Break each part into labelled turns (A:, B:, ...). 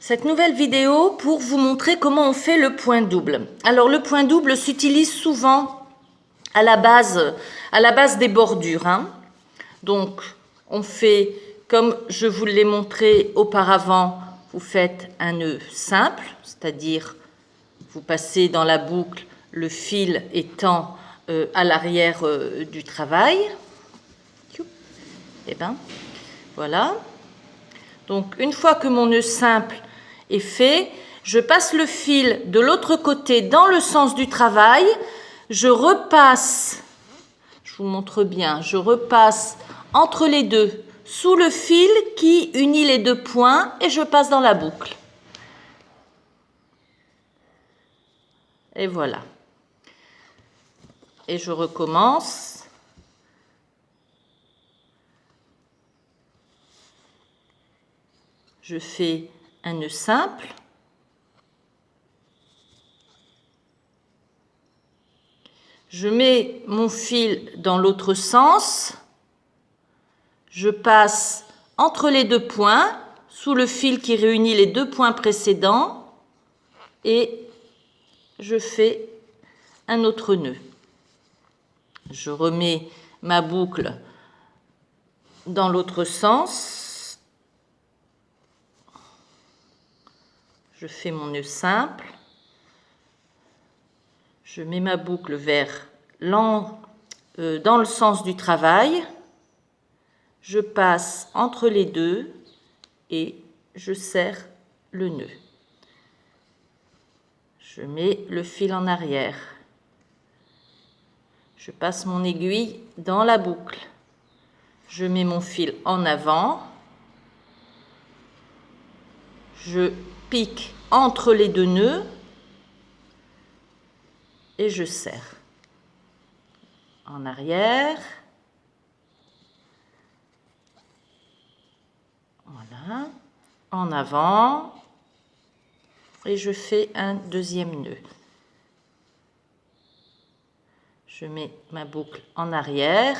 A: cette nouvelle vidéo pour vous montrer comment on fait le point double. Alors le point double s'utilise souvent à la base des bordures. Donc on fait comme je vous l'ai montré auparavant, vous faites un nœud simple, c'est-à-dire vous passez dans la boucle le fil étant à l'arrière du travail. Et bien voilà. Donc une fois que mon nœud simple est fait, je passe le fil de l'autre côté dans le sens du travail, je repasse, je vous montre bien, je repasse entre les deux, sous le fil qui unit les deux points et je passe dans la boucle. Et voilà. Et je recommence. Je fais un nœud simple. Je mets mon fil dans l'autre sens. Je passe entre les deux points, sous le fil qui réunit les deux points précédents, et je fais un autre nœud. Je remets ma boucle dans l'autre sens. Je fais mon nœud simple. Je mets ma boucle dans le sens du travail. Je passe entre les deux et je serre le nœud. Je mets le fil en arrière. Je passe mon aiguille dans la boucle. Je mets mon fil en avant. Je pique entre les deux nœuds et je serre. En arrière. Voilà. En avant. Et je fais un deuxième nœud. Je mets ma boucle en arrière.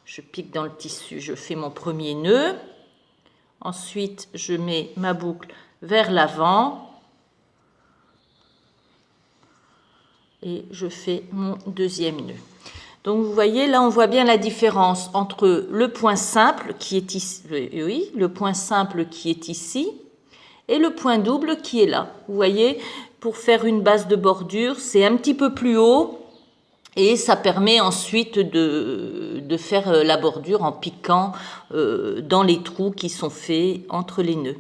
A: Je pique dans le tissu, je fais mon premier nœud. Ensuite, je mets ma boucle vers l'avant et je fais mon deuxième nœud. Donc vous voyez, là on voit bien la différence entre le point simple qui est ici, le point simple qui est ici et le point double qui est là. Vous voyez, pour faire une base de bordure, c'est un petit peu plus haut et ça permet ensuite de faire la bordure en piquant dans les trous qui sont faits entre les nœuds.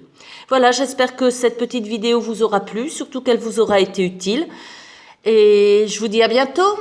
A: Voilà, j'espère que cette petite vidéo vous aura plu, surtout qu'elle vous aura été utile. Et je vous dis à bientôt.